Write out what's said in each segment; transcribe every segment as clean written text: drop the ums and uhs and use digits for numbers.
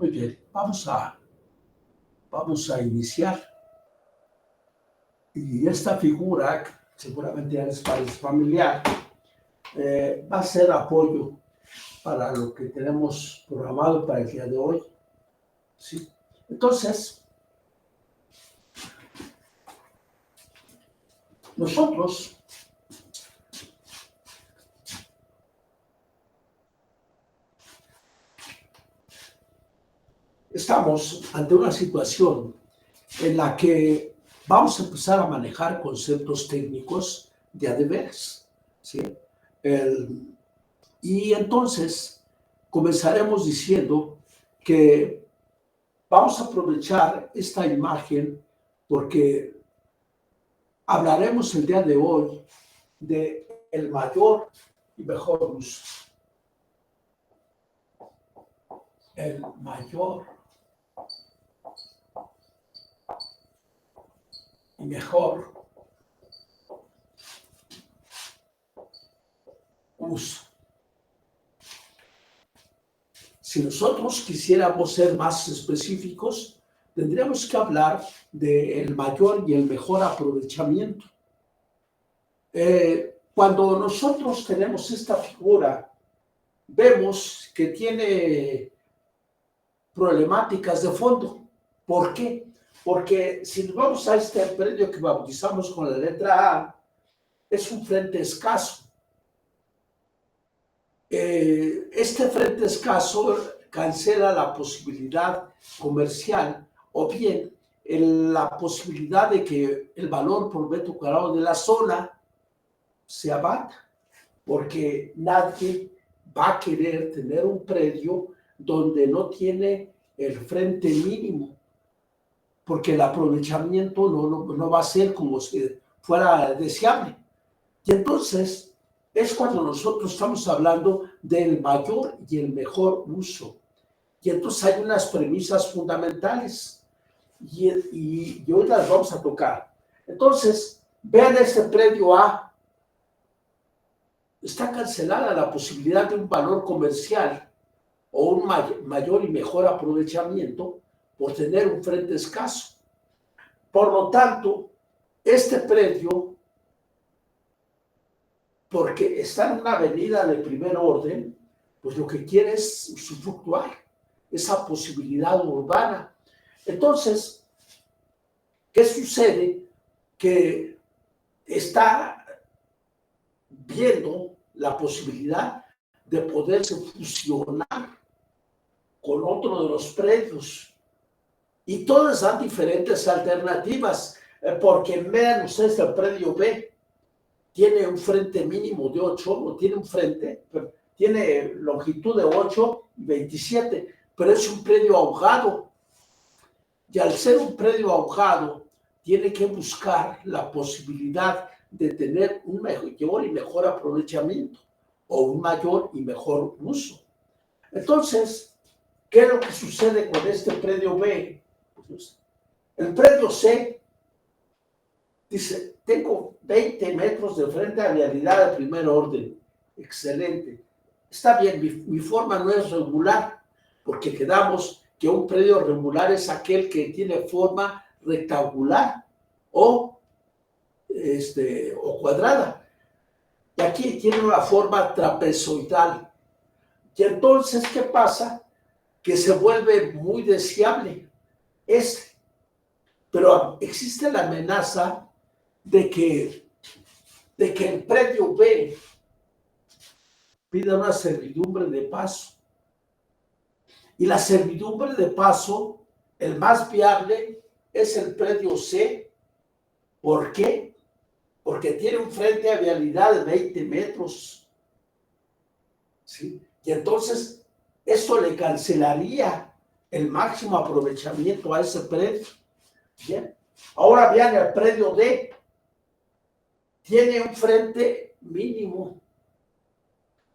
Muy bien, vamos a iniciar. Y esta figura, seguramente ya les parece familiar, va a ser apoyo para lo que tenemos programado para el día de hoy. ¿Sí? Entonces, nosotros estamos ante una situación en la que vamos a empezar a manejar conceptos técnicos de a de veras, ¿sí? Y entonces comenzaremos diciendo que vamos a aprovechar esta imagen porque hablaremos el día de hoy de el mayor y mejor uso. El mayor y mejor uso. Si nosotros quisiéramos ser más específicos, tendríamos que hablar del mayor y el mejor aprovechamiento. Cuando nosotros tenemos esta figura, vemos que tiene problemáticas de fondo. ¿Por qué? Porque si nos vamos a este predio que bautizamos con la letra A, es un frente escaso. Este frente escaso cancela la posibilidad comercial o bien la posibilidad de que el valor por metro cuadrado de la zona se abata, porque nadie va a querer tener un predio donde no tiene el frente mínimo, porque el aprovechamiento no va a ser como si fuera deseable. Y entonces es cuando nosotros estamos hablando del mayor y el mejor uso. Y entonces hay unas premisas fundamentales y hoy las vamos a tocar. Entonces, vean este predio A. Está cancelada la posibilidad de un valor comercial o un mayor y mejor aprovechamiento por tener un frente escaso. Por lo tanto, este predio, porque está en una avenida de primer orden, pues lo que quiere es usufructuar esa posibilidad urbana. Entonces, ¿qué sucede? Que está viendo la posibilidad de poderse fusionar con otro de los predios. Y todas dan diferentes alternativas, porque vean ustedes el predio B, tiene un frente mínimo de 8, no tiene un frente, pero tiene longitud de 8 y 27, pero es un predio ahogado. Y al ser un predio ahogado, tiene que buscar la posibilidad de tener un mayor y mejor aprovechamiento o un mayor y mejor uso. Entonces, ¿qué es lo que sucede con este predio B? Pues, el predio C dice, tengo 20 metros de frente a vialidad de primer orden. Excelente. Está bien, mi forma no es regular, porque quedamos que un predio regular es aquel que tiene forma rectangular o cuadrada. Y aquí tiene una forma trapezoidal. Y entonces, ¿qué pasa? Que se vuelve muy deseable. Pero existe la amenaza de que el predio B pida una servidumbre de paso. Y la servidumbre de paso, el más viable, es el predio C. ¿Por qué? Porque tiene un frente a vialidad de 20 metros. ¿Sí? Y entonces, eso le cancelaría el máximo aprovechamiento a ese predio. Bien. Ahora vean el predio D. Tiene un frente mínimo,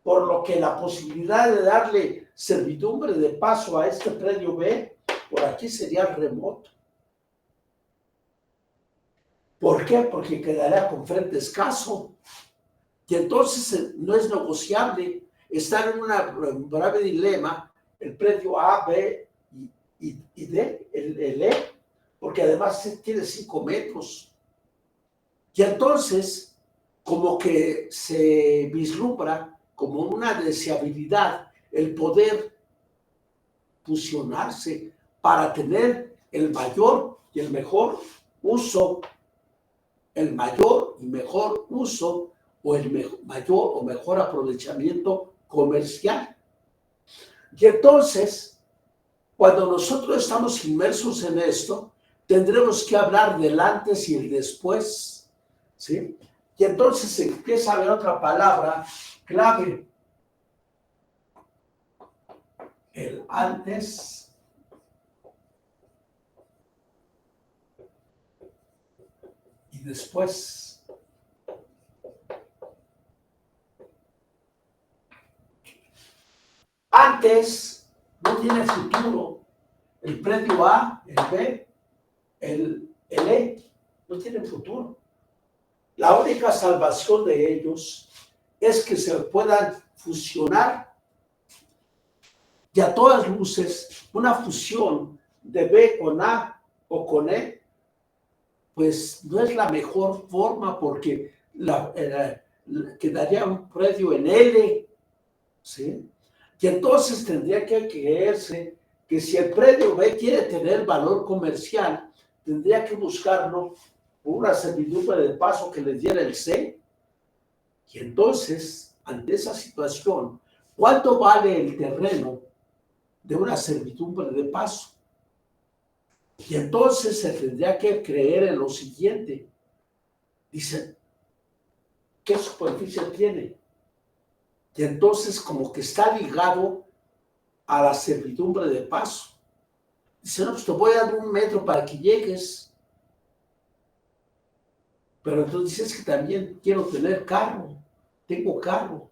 por lo que la posibilidad de darle servidumbre de paso a este predio B, por aquí sería remoto. ¿Por qué? Porque quedaría con frente escaso. Y entonces no es negociable. Estar en un grave dilema, el predio A, B y D, el E, porque además tiene 5 metros. Y entonces, como que se vislumbra como una deseabilidad el poder fusionarse para tener el mayor y el mejor uso, el mayor y mejor uso o el mayor o mejor aprovechamiento comercial. Y entonces, cuando nosotros estamos inmersos en esto, tendremos que hablar del antes y el después, ¿sí? Y entonces empieza a haber otra palabra clave, el antes y después. Antes no tiene futuro. El predio A, el B, el E, no tienen futuro. La única salvación de ellos es que se puedan fusionar y a todas luces una fusión de B con A o con E, pues no es la mejor forma porque quedaría un predio en L, ¿sí? Y entonces tendría que creerse que si el predio B quiere tener valor comercial, tendría que buscarlo por una servidumbre de paso que les diera el C. Y entonces, ante esa situación, ¿cuánto vale el terreno de una servidumbre de paso? Y entonces se tendría que creer en lo siguiente. Dicen, ¿qué superficie tiene? Y entonces como que está ligado a la servidumbre de paso. Dice, no, pues te voy a dar 1 metro para que llegues. Pero entonces dices que también quiero tener carro, tengo carro.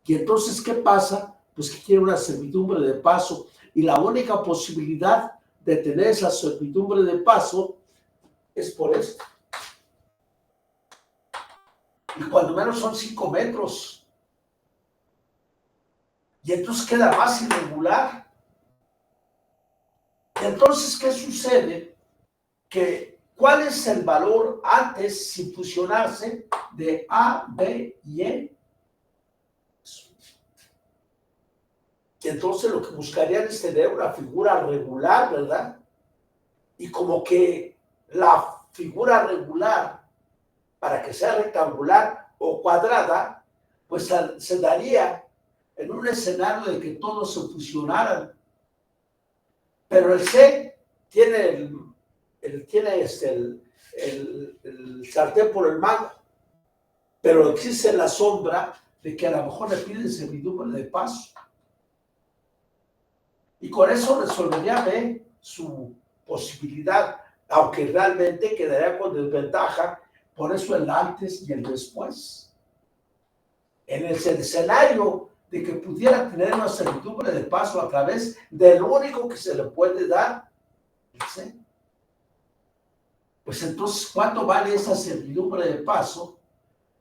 Y entonces, ¿qué pasa? Pues que quiero una servidumbre de paso. Y la única posibilidad de tener esa servidumbre de paso es por esto. Y cuando menos son 5 metros. Y entonces queda más irregular. Y entonces, ¿qué sucede? Que ¿cuál es el valor antes sin fusionarse de A, B y E? Y entonces lo que buscarían es tener una figura regular, ¿verdad? Y como que la figura regular, para que sea rectangular o cuadrada, pues se daría en un escenario de que todos se fusionaran. Pero el C tiene el sartén por el mango, pero existe la sombra de que a lo mejor le piden servidumbre de paso. Y con eso resolvería B su posibilidad, aunque realmente quedaría con desventaja, por eso el antes y el después. En el escenario de que pudiera tener una servidumbre de paso a través del único que se le puede dar, ¿sí? Pues entonces, ¿cuánto vale esa servidumbre de paso?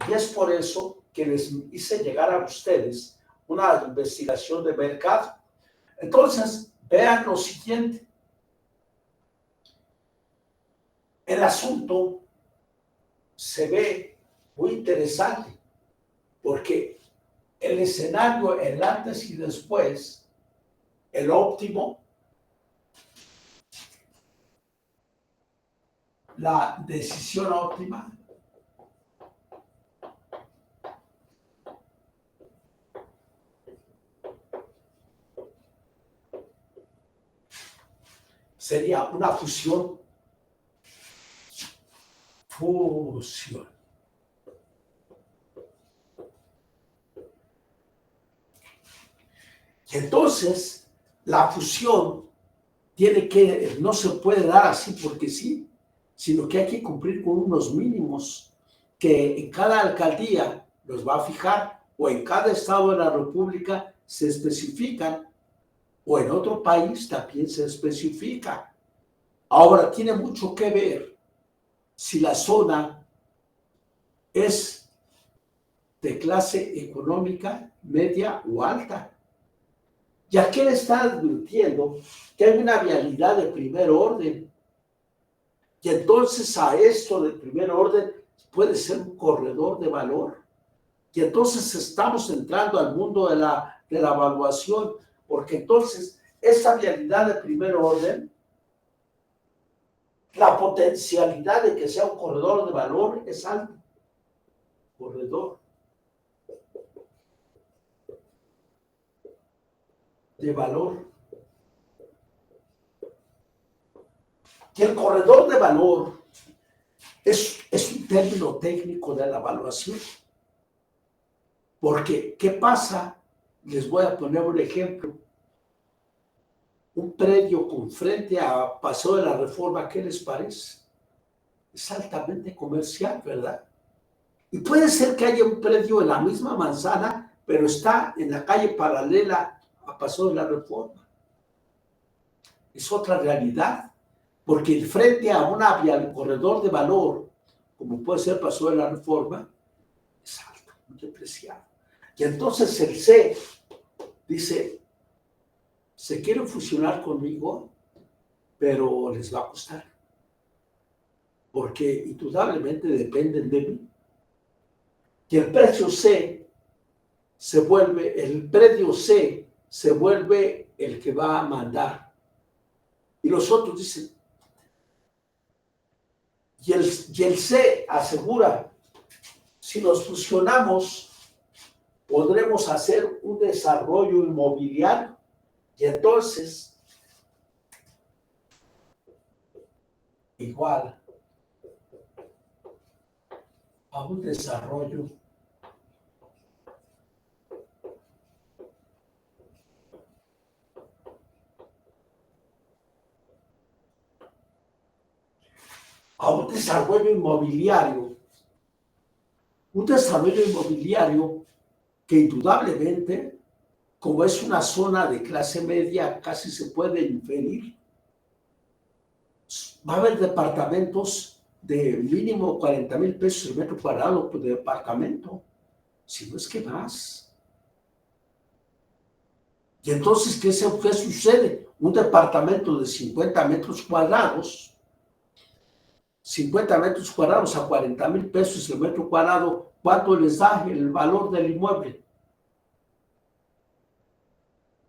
Y es por eso que les hice llegar a ustedes una investigación de mercado. Entonces, vean lo siguiente. El asunto se ve muy interesante porque el escenario, el antes y después, el óptimo, la decisión óptima, sería una fusión. Fusión. Y entonces, la fusión no se puede dar así porque sí, sino que hay que cumplir con unos mínimos que en cada alcaldía los va a fijar o en cada estado de la República se especifican o en otro país también se especifica. Ahora, tiene mucho que ver si la zona es de clase económica, media o alta. Y aquí le está advirtiendo que hay una vialidad de primer orden. Y entonces a esto de primer orden puede ser un corredor de valor. Y entonces estamos entrando al mundo de la evaluación, porque entonces esa vialidad de primer orden, la potencialidad de que sea un corredor de valor es alto. Corredor de valor. Que el corredor de valor es un término técnico de la evaluación. Porque, ¿qué pasa? Les voy a poner un ejemplo. Un predio con frente a Paseo de la Reforma, ¿qué les parece? Es altamente comercial, ¿verdad? Y puede ser que haya un predio en la misma manzana, pero está en la calle paralela a Paseo de la Reforma. Es otra realidad, porque el frente a una vía, el corredor de valor, como puede ser Paseo de la Reforma, es alto, muy despreciado. Y entonces el C dice, se quieren fusionar conmigo, pero les va a costar, porque indudablemente dependen de mí. Y el precio C el predio C se vuelve el que va a mandar. Y los otros dicen, y el C asegura, si nos fusionamos, podremos hacer un desarrollo inmobiliario. Y entonces, igual a un desarrollo inmobiliario. Un desarrollo inmobiliario que indudablemente, como es una zona de clase media, casi se puede inferir, va a haber departamentos de mínimo 40,000 pesos el metro cuadrado de departamento, si no es que más. Y entonces, ¿qué sucede? Un departamento de 50 metros cuadrados, 50 metros cuadrados a 40,000 pesos el metro cuadrado, ¿cuánto les da el valor del inmueble?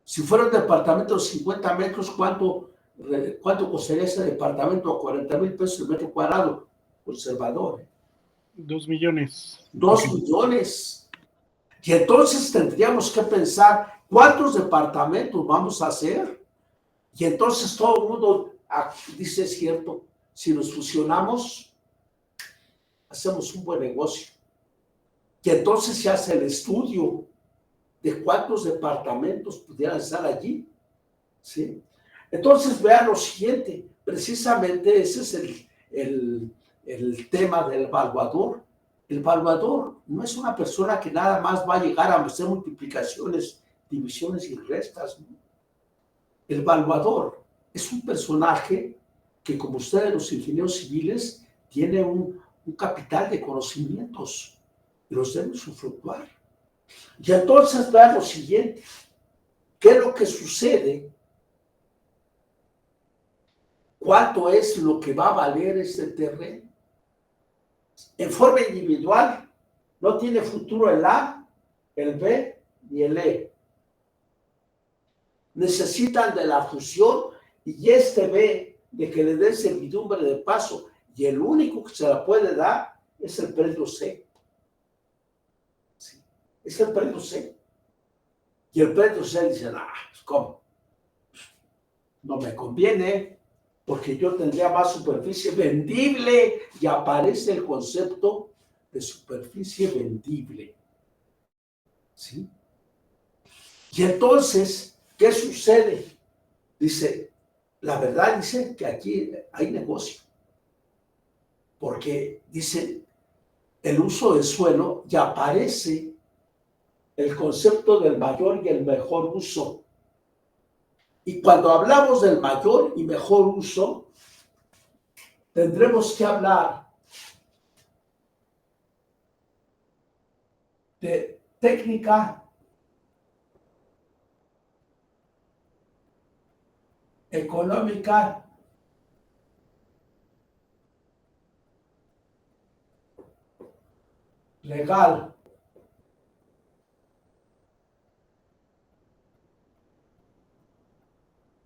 Si fuera un departamento de 50 metros, ¿cuánto costaría ese departamento a 40,000 pesos el metro cuadrado? Conservador. 2 millones. 2 millones. Y entonces tendríamos que pensar cuántos departamentos vamos a hacer. Y entonces todo el mundo dice, es cierto, si nos fusionamos, hacemos un buen negocio. Y entonces se hace el estudio de cuántos departamentos pudieran estar allí. ¿Sí? Entonces vean lo siguiente, precisamente ese es el tema del evaluador. El evaluador no es una persona que nada más va a llegar a hacer multiplicaciones, divisiones y restas. ¿No? El evaluador es un personaje que, como ustedes los ingenieros civiles, tiene un capital de conocimientos y los deben usufructuar. Y entonces vean lo siguiente, ¿qué es lo que sucede? ¿Cuánto es lo que va a valer este terreno? En forma individual, no tiene futuro el A, el B ni el E. Necesitan de la fusión y este B de que le den servidumbre de paso y el único que se la puede dar es el predio C. Sí, es el predio C. Y el predio C dice, ¿cómo? No me conviene, porque yo tendría más superficie vendible y aparece el concepto de superficie vendible. ¿Sí? Y entonces, ¿qué sucede? Dice, la verdad dice que aquí hay negocio, porque dice el uso del suelo y aparece el concepto del mayor y el mejor uso. Y cuando hablamos del mayor y mejor uso, tendremos que hablar de técnica económica, legal,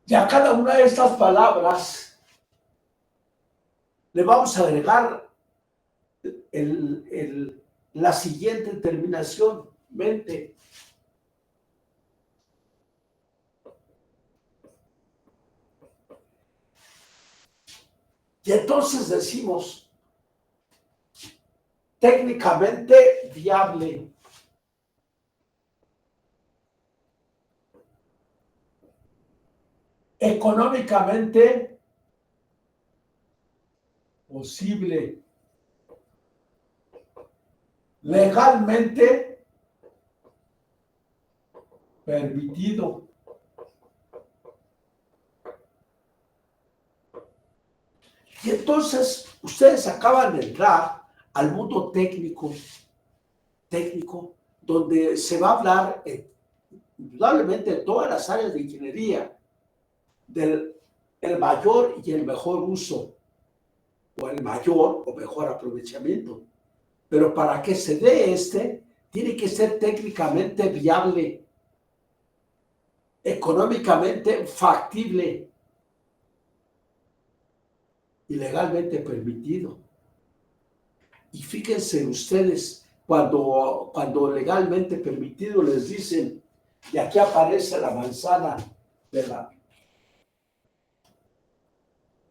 y a cada una de estas palabras le vamos a agregar la siguiente terminación, mente. Y entonces decimos, técnicamente viable. Económicamente posible. Legalmente permitido. Y entonces ustedes acaban de entrar al mundo técnico, donde se va a hablar indudablemente de todas las áreas de ingeniería, del el mayor y el mejor uso, o el mayor o mejor aprovechamiento. Pero para que se dé tiene que ser técnicamente viable, económicamente factible y legalmente permitido. Y fíjense ustedes, cuando legalmente permitido les dicen, y aquí aparece la manzana de la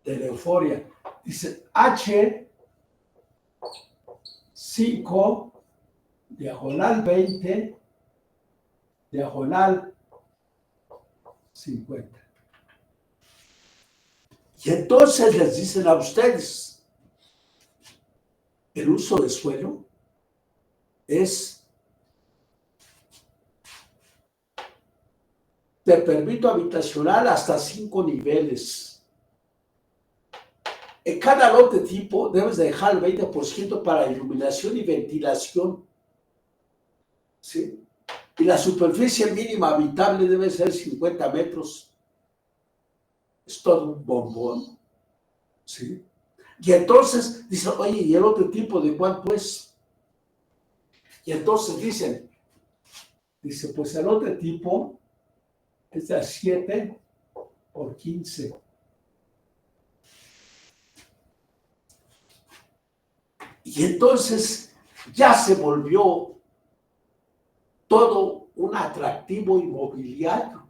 euforia, dice H5, diagonal 20, diagonal 50. Y entonces les dicen a ustedes, el uso de suelo es de permiso habitacional hasta 5 niveles. En cada lote tipo debes dejar el 20% para iluminación y ventilación, ¿sí? Y la superficie mínima habitable debe ser 50 metros. Es todo un bombón, ¿sí? Y entonces dicen, oye, ¿y el otro tipo de cuánto es? Y entonces dice, pues el otro tipo es de 7 por 15. Y entonces ya se volvió todo un atractivo inmobiliario,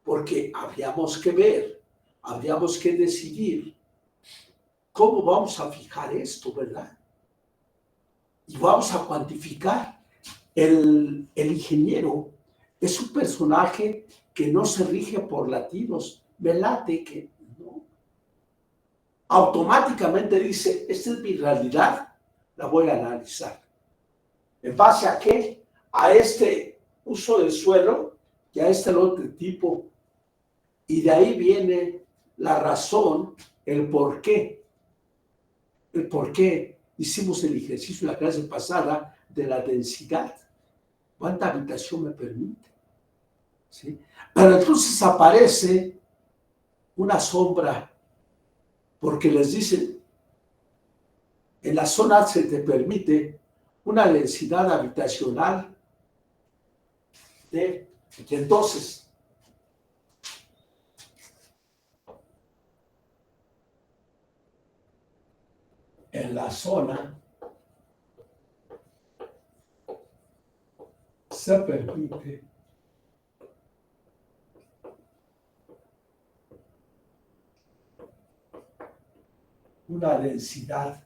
porque habríamos que ver, habríamos que decidir cómo vamos a fijar esto, ¿verdad? Y vamos a cuantificar. El ingeniero es un personaje que no se rige por latinos, me late que no. Automáticamente dice, esta es mi realidad, la voy a analizar. ¿En base a qué? A este uso del suelo y a este lote tipo. Y de ahí viene la razón, el por qué. El por qué hicimos el ejercicio en la clase pasada de la densidad. ¿Cuánta habitación me permite? ¿Sí? Pero entonces aparece una sombra, porque les dicen, en la zona se te permite una densidad habitacional de, y entonces, en la zona se permite una densidad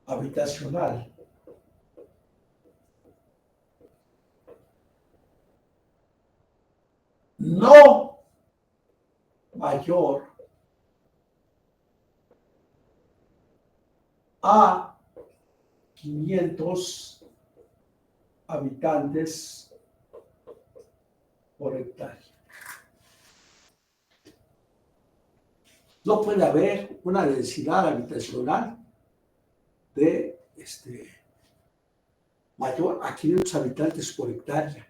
habitacional no mayor a 500 habitantes por hectárea. No puede haber una densidad habitacional de mayor a 500 habitantes por hectárea.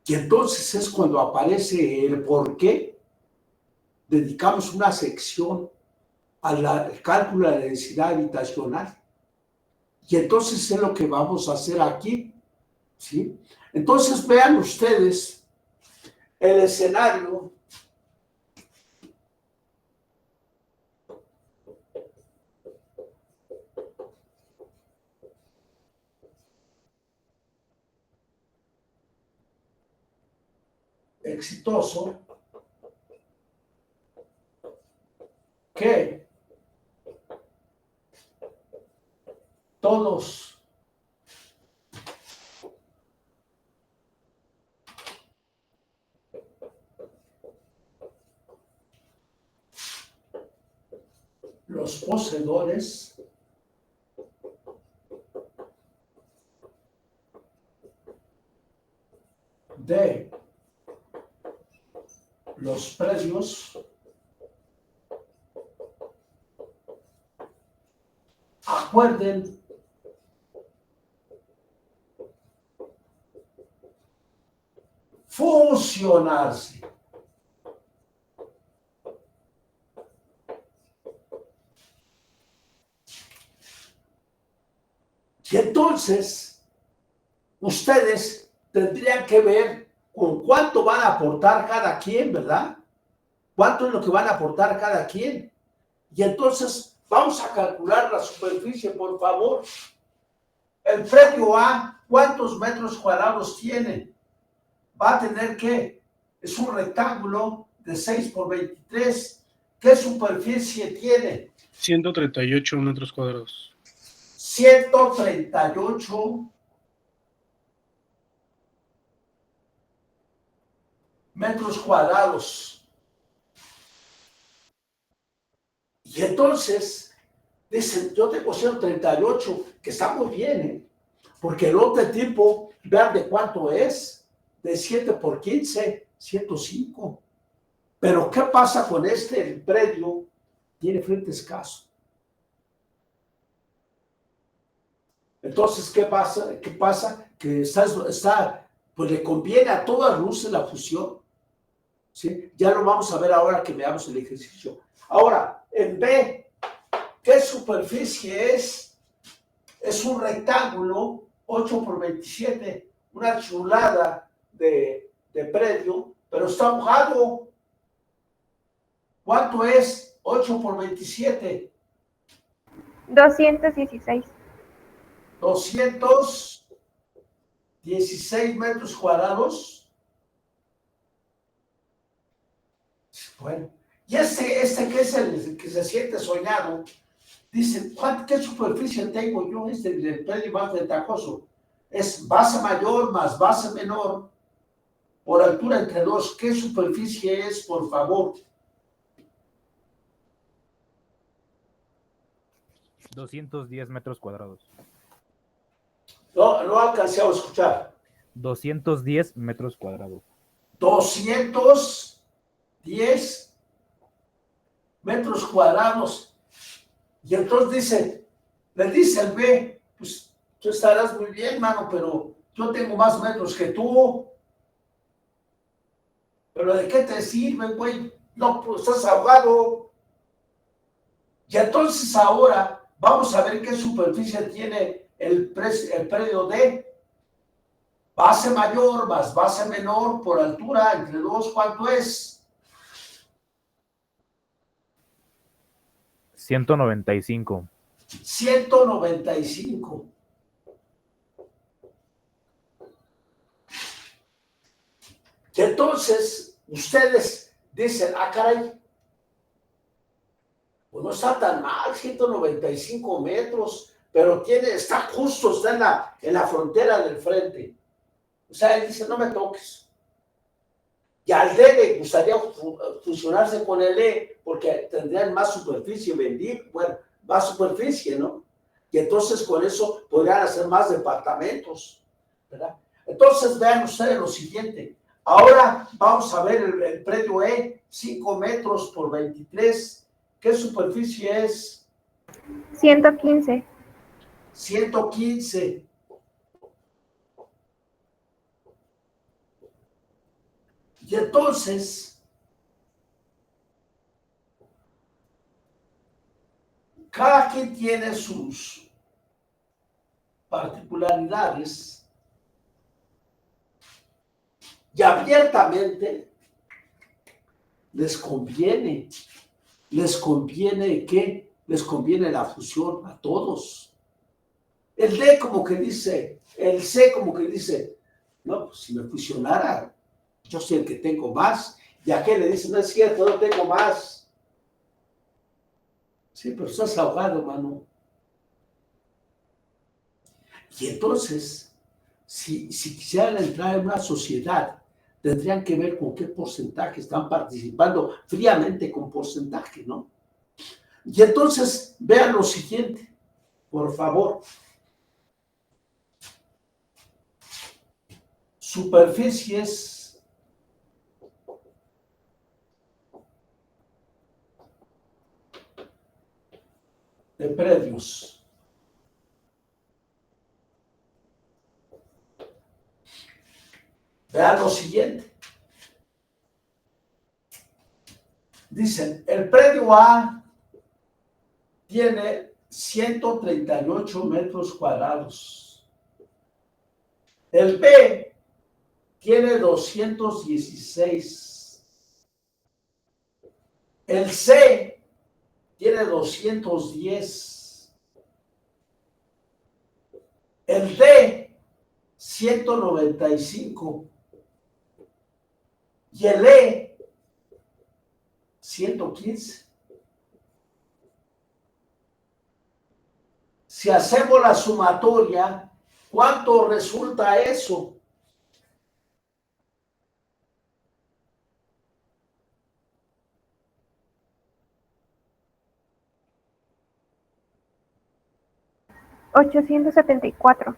Y entonces es cuando aparece el por qué dedicamos una sección al cálculo de la densidad habitacional. Y entonces es lo que vamos a hacer aquí, ¿sí? Entonces vean ustedes el escenario exitoso que todos los poseedores de los predios acuerden fusionarse. Y entonces ustedes tendrían que ver con cuánto van a aportar cada quien, ¿verdad? ¿Cuánto es lo que van a aportar cada quien? Y entonces vamos a calcular la superficie, por favor. El predio A, ¿cuántos metros cuadrados tiene? Va a tener que, es un rectángulo de 6 por 23. ¿Qué superficie tiene? 138 metros cuadrados. 138 metros cuadrados. Y entonces, dicen, yo tengo 138, que está muy bien, ¿eh? Porque el otro tipo, vean de cuánto es, de 7 por 15, 105. Pero ¿qué pasa con este? El predio tiene frente escaso. Entonces, ¿qué pasa? ¿Qué pasa? Que pues le conviene a todas luces la fusión, ¿sí? Ya lo vamos a ver ahora que veamos el ejercicio. Ahora, en B, ¿qué superficie es? Es un rectángulo 8 por 27, una chulada de predio, pero está mojado. ¿Cuánto es 8 por 27? 216. 216 metros cuadrados. Bueno, y este que es el que se siente soñado, dice, ¿qué superficie tengo yo? El predio más ventajoso. Es base mayor más base menor por altura entre dos. ¿Qué superficie es, por favor? 210 metros cuadrados. No alcancé a escuchar. 210 metros cuadrados. 210 metros cuadrados. Y entonces le dice el B, pues tú estarás muy bien, mano, pero yo tengo más metros que tú. ¿Pero de qué te sirve, güey? No, pues estás ahogado. Y entonces ahora vamos a ver qué superficie tiene el predio D. Base mayor más base menor por altura entre dos, ¿cuánto es? 195. 195. Y entonces ustedes dicen, ah, caray, pues no está tan mal, 195 metros, pero está justo, está en la frontera del frente. O sea, él dice, no me toques. Y al D le gustaría fusionarse con el E, porque tendrían más superficie, bueno, más superficie, ¿no? Y entonces con eso podrían hacer más departamentos, ¿verdad? Entonces vean ustedes lo siguiente. Ahora vamos a ver el predio E, 5 metros por 23. ¿Qué superficie es? 115. 115. Y entonces, cada quien tiene sus particularidades y abiertamente les conviene ¿qué? Les conviene la fusión a todos. El D como que dice, el C como que dice, no, pues si me fusionara, yo soy el que tengo más. Y aquel le dice, no es cierto, no tengo más. Sí, pero estás ahogado, mano. Y entonces, si quisieran entrar en una sociedad, tendrían que ver con qué porcentaje están participando, fríamente con porcentaje, ¿no? Y entonces, vean lo siguiente, por favor. Superficies de predios. Vean lo siguiente. Dicen, el predio A tiene 138 metros cuadrados. El B tiene 216. El C tiene 210. El D, 195. Y el E, 115. Si hacemos la sumatoria, ¿cuánto resulta eso? $874.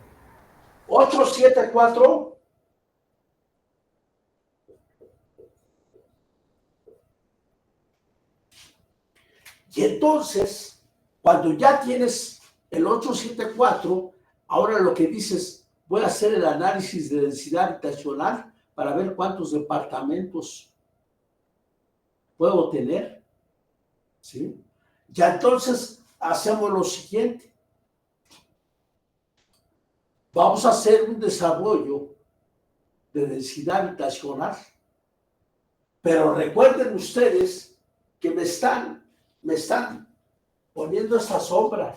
874. Y entonces, cuando ya tienes el 874, ahora lo que dices, voy a hacer el análisis de densidad habitacional para ver cuántos departamentos puedo tener. ¿Sí? Ya entonces hacemos lo siguiente. Vamos a hacer un desarrollo de densidad habitacional. Pero recuerden ustedes que me están poniendo esta sombra.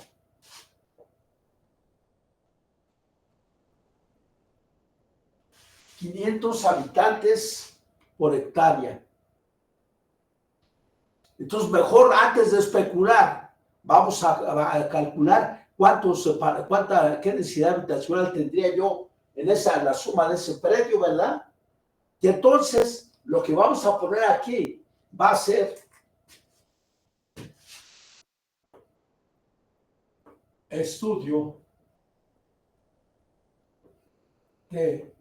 $500 habitantes por hectárea. Entonces, mejor antes de especular, vamos a calcular qué densidad habitacional tendría yo en la suma de ese predio, ¿verdad? Y entonces, lo que vamos a poner aquí va a ser estudio de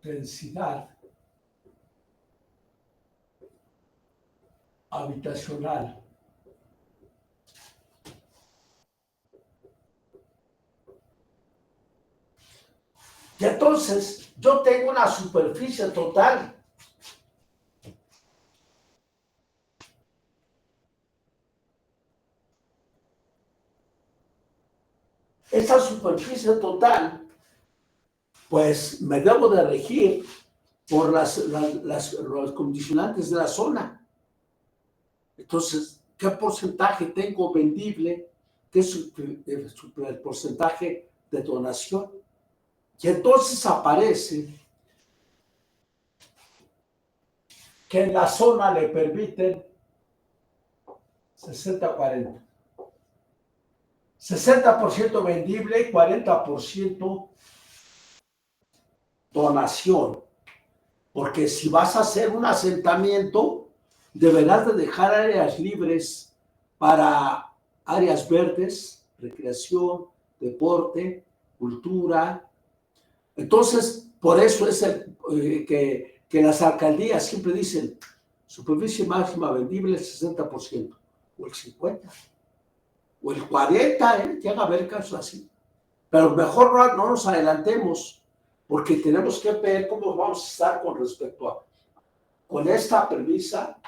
densidad habitacional. Y entonces yo tengo una superficie total. Esa superficie total, pues me debo de regir por los condicionantes de la zona. Entonces, ¿qué porcentaje tengo vendible? ¿Qué es el porcentaje de donación? Y entonces aparece que en la zona le permiten 60-40. 60% vendible, 40% donación. Porque si vas a hacer un asentamiento, deberás de dejar áreas libres para áreas verdes, recreación, deporte, cultura. Entonces, por eso es que las alcaldías siempre dicen superficie máxima vendible el 60% o el 50% o el 40%, que haga ver casos así. Pero mejor no nos adelantemos. porque tenemos que ver cómo vamos a estar con respecto a, con esta premisa,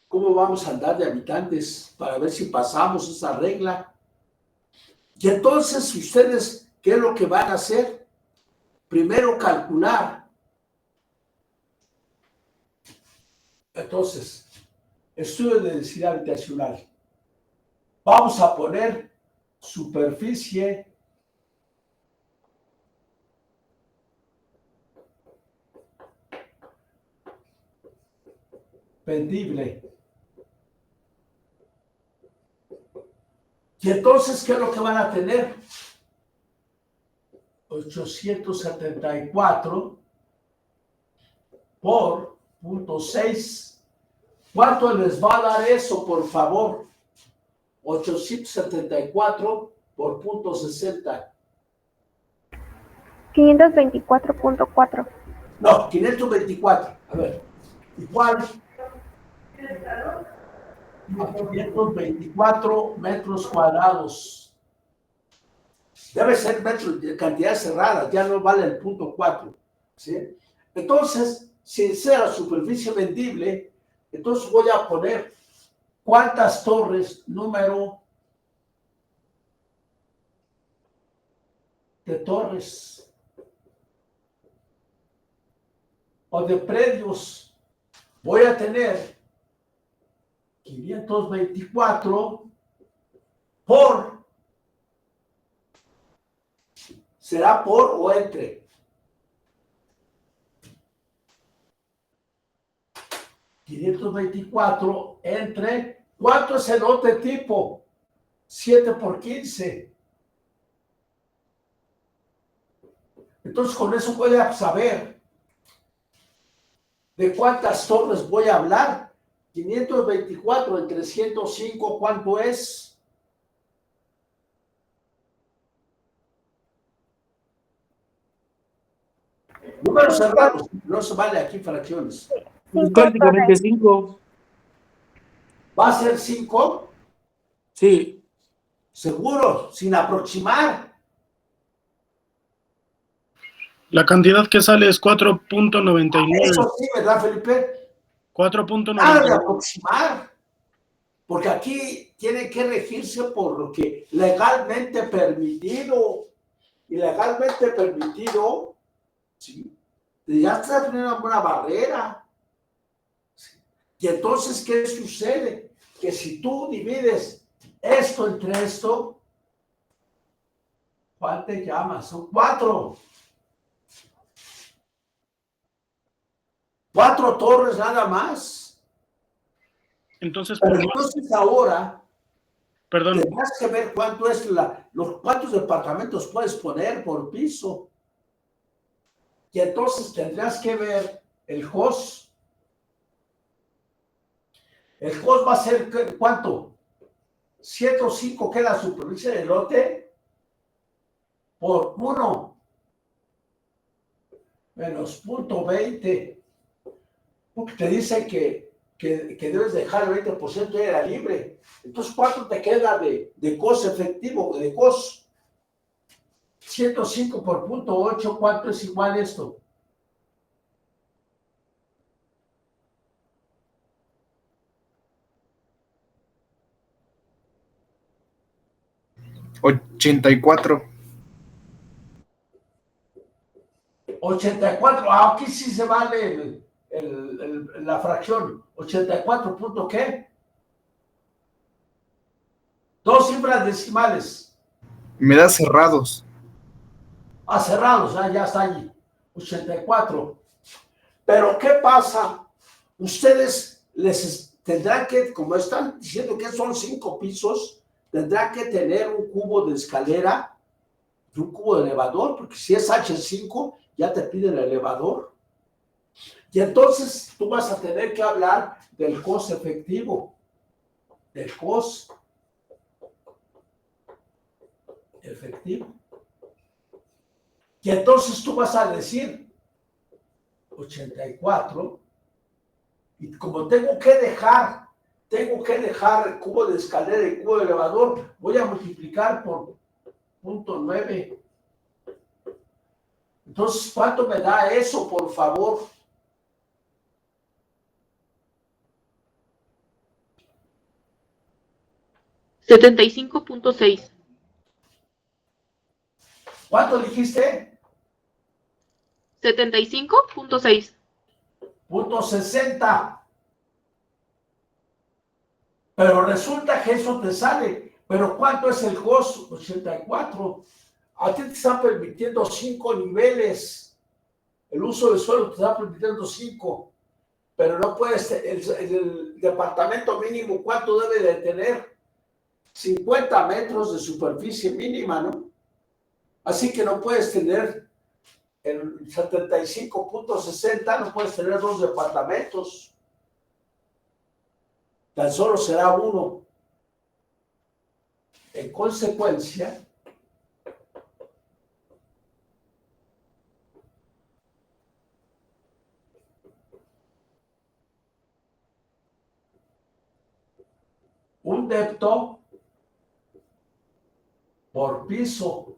cómo vamos a andar de habitantes para ver si pasamos esa regla. Y entonces, ustedes, ¿qué es lo que van a hacer? Primero, calcular. Entonces, estudio de densidad habitacional. Vamos a poner superficie vendible. Y entonces, ¿qué es lo que van a tener? 874 por 0.6. ¿Cuánto les va a dar eso, por favor? 874 por 0.60. 524.4. No, 524. A ver, igual a 524 metros cuadrados. Debe ser metros de cantidad cerrada, ya no vale el 0.4. ¿Sí? Entonces, si sea la superficie vendible, entonces voy a poner cuántas torres, número de torres o de predios voy a tener. 524 por, será por o entre. 524 entre, ¿cuánto es el lote tipo? 7 por 15. Entonces con eso voy a saber de cuántas torres voy a hablar. 524 entre 105, ¿cuánto es? Números cerrados, no se vale aquí fracciones. Prácticamente 5. ¿Va a ser 5? Sí. Seguro, sin aproximar. La cantidad que sale es 4.99. Eso sí, ¿verdad, Felipe? 4.99. Nada de aproximar. Porque aquí tiene que regirse por lo que legalmente permitido. Y legalmente permitido, ¿sí? Ya está teniendo una barrera. ¿Sí? Y entonces, ¿qué sucede? Que si tú divides esto entre esto, ¿cuál te llamas? Son 4. 4 torres nada más. Entonces, Pero entonces ahora perdón, tendrás que ver cuánto es cuántos departamentos puedes poner por piso. Y entonces tendrás que ver el host. El host va a ser, ¿cuánto? 105, que es la superficie del lote, por 1 menos 0.20. Porque te dice que debes dejar el 20% de área libre. Entonces, ¿cuánto te queda de costo efectivo, de costo? 105 por 0.8, ¿cuánto es igual esto? $84. 84, aquí sí se vale la fracción. 84 punto ¿qué? 2 cifras decimales. Me da cerrados. Cerrados, ya está allí. 84. Pero ¿qué pasa? Ustedes tendrán que, como están diciendo que son 5 pisos, tendrán que tener un cubo de escalera y un cubo de elevador, porque si es H5, ya te piden el elevador. Y entonces tú vas a tener que hablar del costo efectivo, del costo efectivo. Y entonces tú vas a decir 84, y como tengo que dejar el cubo de escalera y el cubo de elevador, voy a multiplicar por 0.9. Entonces, ¿cuánto me da eso, por favor? $75.6. ¿Cuánto dijiste? 75.6. .60. Pero resulta que eso te sale. ¿Pero cuánto es el costo? 84. A ti te están permitiendo 5 niveles. El uso del suelo te está permitiendo 5. Pero no puedes, el departamento mínimo, ¿cuánto debe de tener? 50 metros de superficie mínima, ¿no? Así que no puedes tener el 75.60, no puedes tener 2 departamentos. Tan solo será uno. En consecuencia, un depto por piso.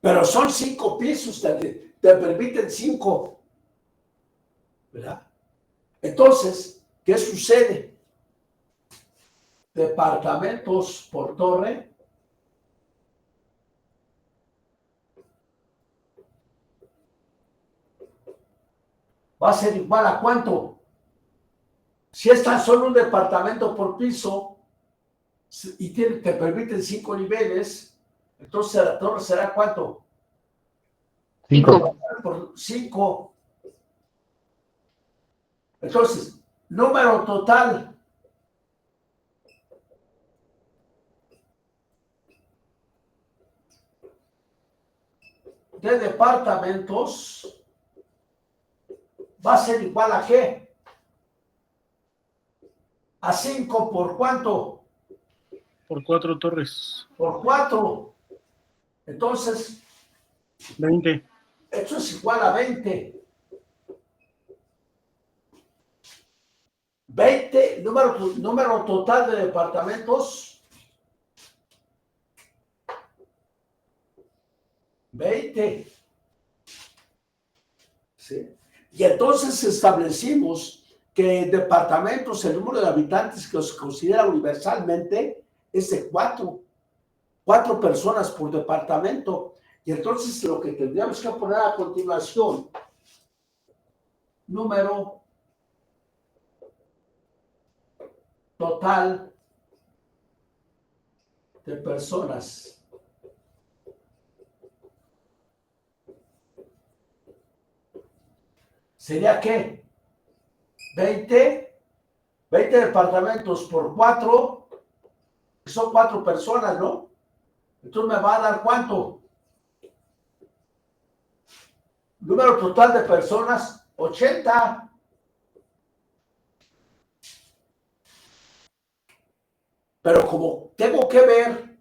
Pero son 5 pisos, te permiten 5. ¿Verdad? Entonces, ¿qué sucede? Departamentos por torre. Va a ser igual a ¿cuánto? Si es tan solo un departamento por piso y te permiten 5 niveles, entonces la torre será ¿cuánto? 5. Por 5. Entonces, número total. De departamentos va a ser igual a ¿qué? A 5 por ¿cuánto? Por 4 torres. Por 4. Entonces, 20. esto es igual a 20. 20, número total de departamentos. 20. ¿Sí? Y entonces establecimos que en departamentos el número de habitantes que se considera universalmente es de 4. 4 personas por departamento. Y entonces lo que tendríamos que poner a continuación, número total de personas. ¿Sería qué? 20 departamentos por 4, son 4 personas, ¿no? Entonces me va a dar ¿cuánto? Número total de personas, 80. Pero como tengo que ver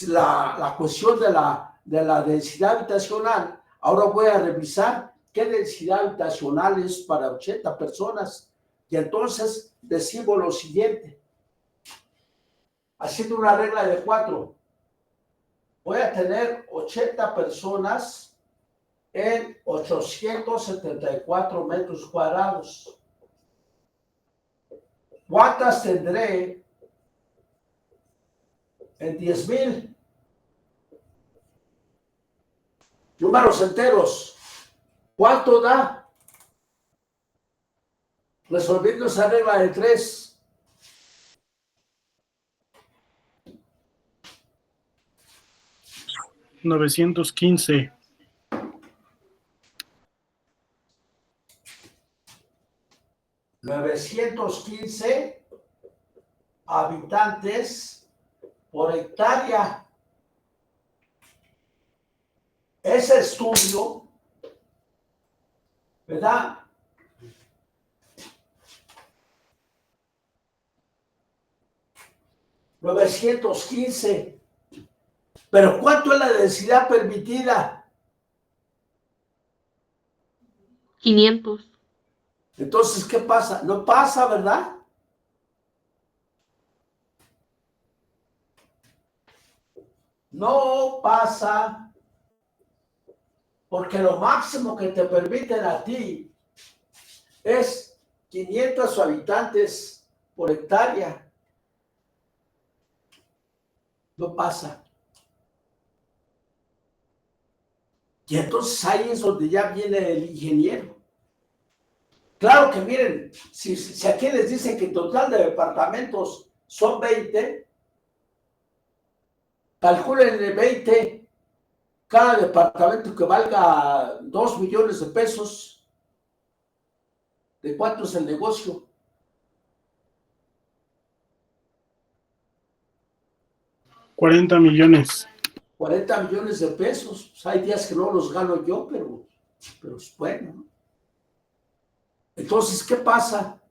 la cuestión de la densidad habitacional, ahora voy a revisar qué densidad habitacional es para 80 personas. Y entonces decimos lo siguiente, haciendo una regla de 4, voy a tener 80 personas en 874 metros cuadrados. ¿Cuántas tendré en 10,000? Números enteros. ¿Cuánto da? Resolviendo esa regla de 3. $915. 915 habitantes por hectárea. Ese estudio, ¿verdad? $915. Pero ¿cuánto es la densidad permitida? 500. Entonces, ¿qué pasa? No pasa, ¿verdad? No pasa, porque lo máximo que te permiten a ti es 500 habitantes por hectárea. No pasa. Y entonces ahí es donde ya viene el ingeniero. Claro que miren, si aquí les dicen que el total de departamentos son 20, calculen de 20, cada departamento que valga 2 millones de pesos. ¿De cuánto es el negocio? $40 millones. 40 millones de pesos. Pues hay días que no los gano yo, pero es bueno, ¿no? Entonces, ¿qué pasa?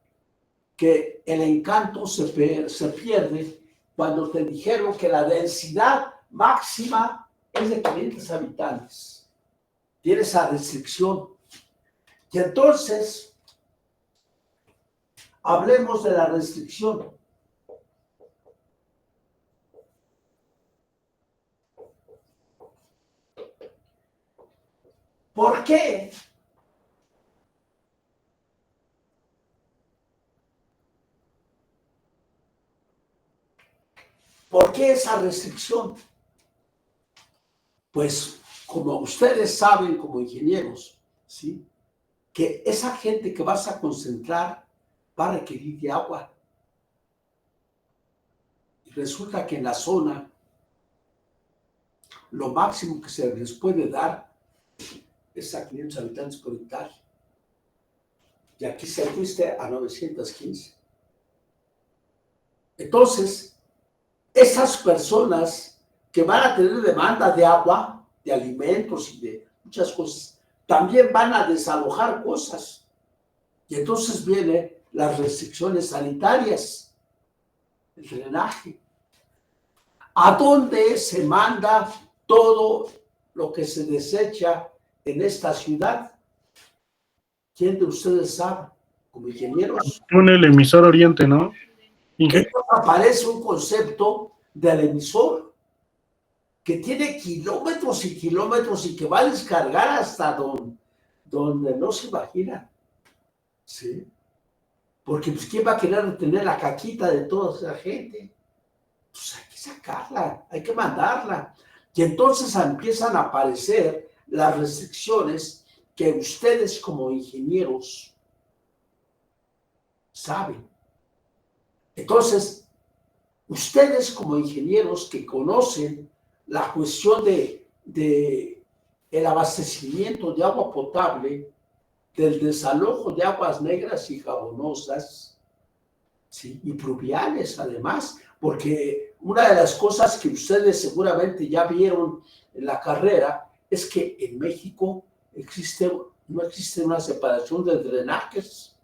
Que el encanto se pierde cuando te dijeron que la densidad máxima es de 500 habitantes. Tiene esa restricción. Y entonces, hablemos de la restricción. ¿Por qué? ¿Por qué esa restricción? Pues, como ustedes saben como ingenieros, ¿sí?, que esa gente que vas a concentrar va a requerir de agua. Y resulta que en la zona, lo máximo que se les puede dar es a 500 habitantes por hectárea. Y aquí se fuiste a 915. Entonces, esas personas que van a tener demanda de agua, de alimentos y de muchas cosas, también van a desalojar cosas. Y entonces vienen las restricciones sanitarias, el drenaje. ¿A dónde se manda todo lo que se desecha en esta ciudad? ¿Quién de ustedes sabe? Como ingenieros. En el emisor oriente, ¿no? Entonces aparece un concepto del emisor que tiene kilómetros y kilómetros y que va a descargar hasta donde no se imagina. ¿Sí? Porque pues ¿quién va a querer retener la caquita de toda esa gente? Pues hay que sacarla, hay que mandarla. Y entonces empiezan a aparecer las restricciones que ustedes como ingenieros saben. Entonces, ustedes como ingenieros que conocen la cuestión de el abastecimiento de agua potable, del desalojo de aguas negras y jabonosas, ¿sí?, y pluviales además, porque una de las cosas que ustedes seguramente ya vieron en la carrera es que en México no existe una separación de drenajes.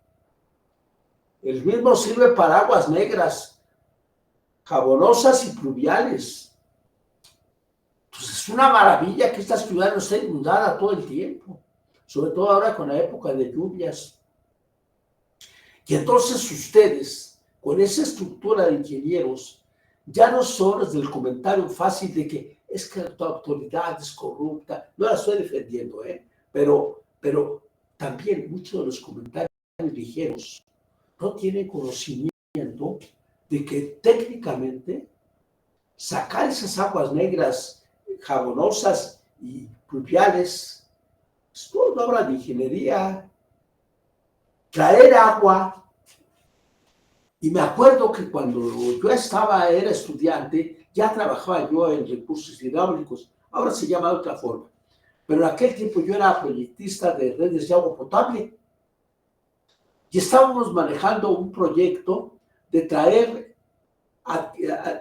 El mismo sirve para aguas negras, jabonosas y pluviales. Entonces es una maravilla que esta ciudad no esté inundada todo el tiempo, sobre todo ahora con la época de lluvias. Y entonces ustedes, con esa estructura de ingenieros, ya no son los del comentario fácil de que es que la autoridad es corrupta. No la estoy defendiendo, pero también muchos de los comentarios ligeros no tienen conocimiento de que técnicamente sacar esas aguas negras, jabonosas y pluviales es toda una obra de ingeniería. Traer agua. Y me acuerdo que cuando yo era estudiante, ya trabajaba yo en recursos hidráulicos. Ahora se llama de otra forma. Pero en aquel tiempo yo era proyectista de redes de agua potable. Y estábamos manejando un proyecto de traer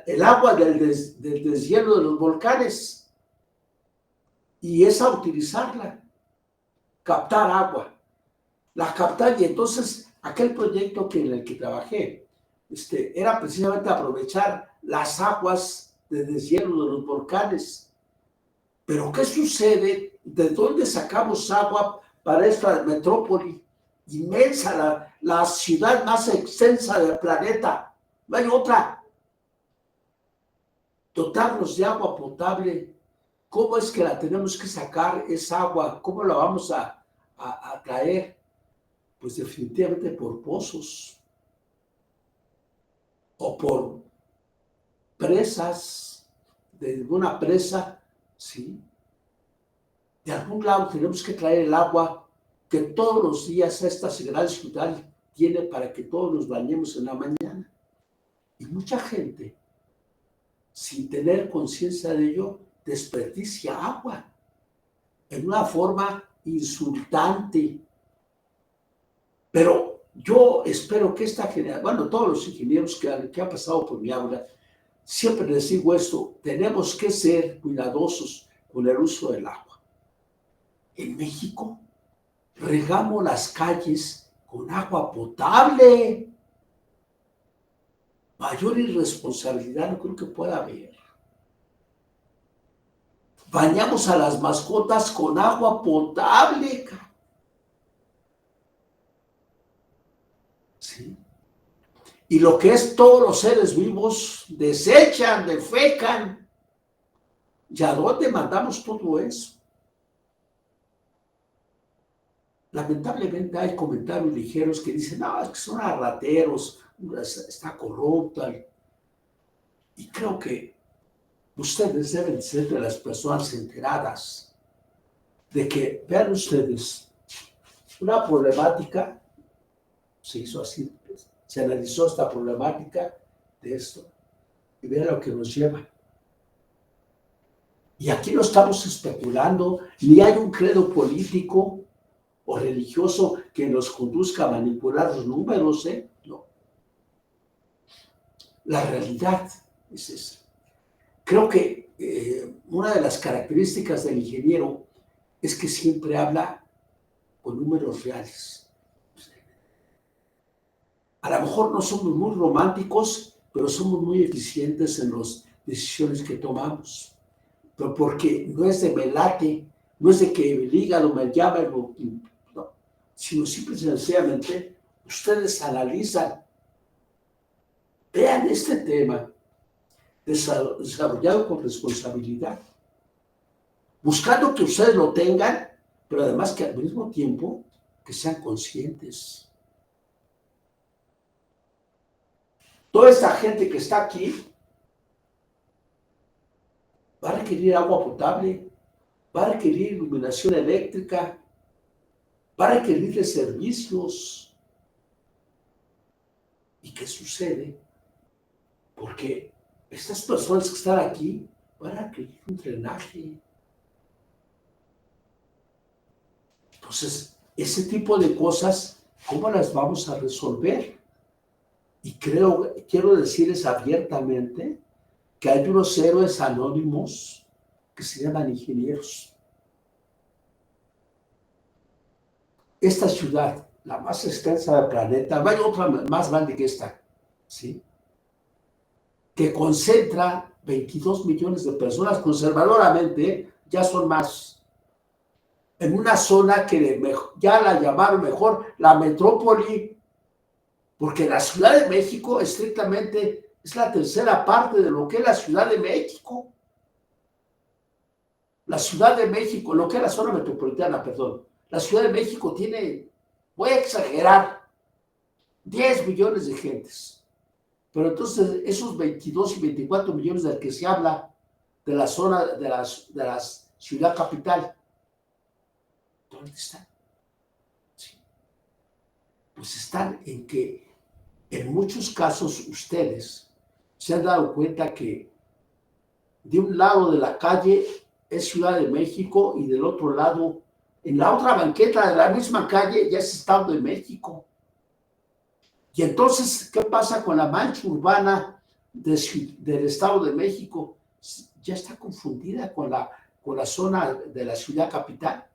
el agua del deshielo de los volcanes y esa utilizarla, captar agua, la captar. Y entonces aquel proyecto en el que trabajé era precisamente aprovechar las aguas de deshielo de los volcanes. Pero ¿qué sucede? ¿De dónde sacamos agua para esta metrópoli inmensa, la ciudad más extensa del planeta? No hay otra. dotarnos de agua potable. ¿Cómo es que la tenemos que sacar esa agua? ¿Cómo la vamos a traer? Pues definitivamente por pozos o por presas, de una presa, ¿sí? De algún lado tenemos que traer el agua que todos los días esta gran ciudad tiene para que todos nos bañemos en la mañana. Y mucha gente, sin tener conciencia de ello, desperdicia agua en una forma insultante. Pero yo espero que esta generación, bueno, todos los ingenieros que han pasado por mi aula, siempre les digo esto: tenemos que ser cuidadosos con el uso del agua. En México regamos las calles con agua potable. Mayor irresponsabilidad no creo que pueda haber. Bañamos a las mascotas con agua potable. ¿Sí? Y lo que es todos los seres vivos desechan, defecan. ¿Y a dónde mandamos todo eso? Lamentablemente hay comentarios ligeros que dicen, no, es que son rateros, está corrupta. Y creo que ustedes deben ser de las personas enteradas de que, vean ustedes, una problemática, se hizo así, se analizó esta problemática de esto, y vean lo que nos lleva. Y aquí no estamos especulando, ni hay un credo político o religioso que nos conduzca a manipular los números, no. La realidad es esa. Creo que una de las características del ingeniero es que siempre habla con números reales. A lo mejor no somos muy románticos, pero somos muy eficientes en las decisiones que tomamos. Pero porque no es de me late, no es de que el hígado me llama, no, sino simple y sencillamente ustedes analizan. Vean este tema desarrollado con responsabilidad, buscando que ustedes lo tengan, pero además que al mismo tiempo que sean conscientes. Toda esta gente que está aquí va a requerir agua potable, va a requerir iluminación eléctrica, va a requerir de servicios. ¿Y qué sucede? Porque estas personas que están aquí van a requerir un drenaje. Entonces, ese tipo de cosas, ¿cómo las vamos a resolver? Y quiero decirles abiertamente que hay unos héroes anónimos que se llaman ingenieros. Esta ciudad, la más extensa del planeta, no hay otra más grande que esta, ¿sí? Que concentra 22 millones de personas, conservadoramente ya son más, en una zona que ya la llamaron mejor la metrópoli, porque la Ciudad de México estrictamente es la tercera parte de lo que es la Ciudad de México. La Ciudad de México, lo que es la zona metropolitana, perdón. La Ciudad de México tiene, voy a exagerar, 10 millones de gentes. Pero entonces esos 22 y 24 millones del que se habla de la zona de la ciudad capital, ¿dónde están? Sí. Pues están en que en muchos casos ustedes se han dado cuenta que de un lado de la calle es Ciudad de México y del otro lado, en la otra banqueta de la misma calle, ya es Estado de México. Y entonces, ¿qué pasa con la mancha urbana del Estado de México? Ya está confundida con la zona de la ciudad capital.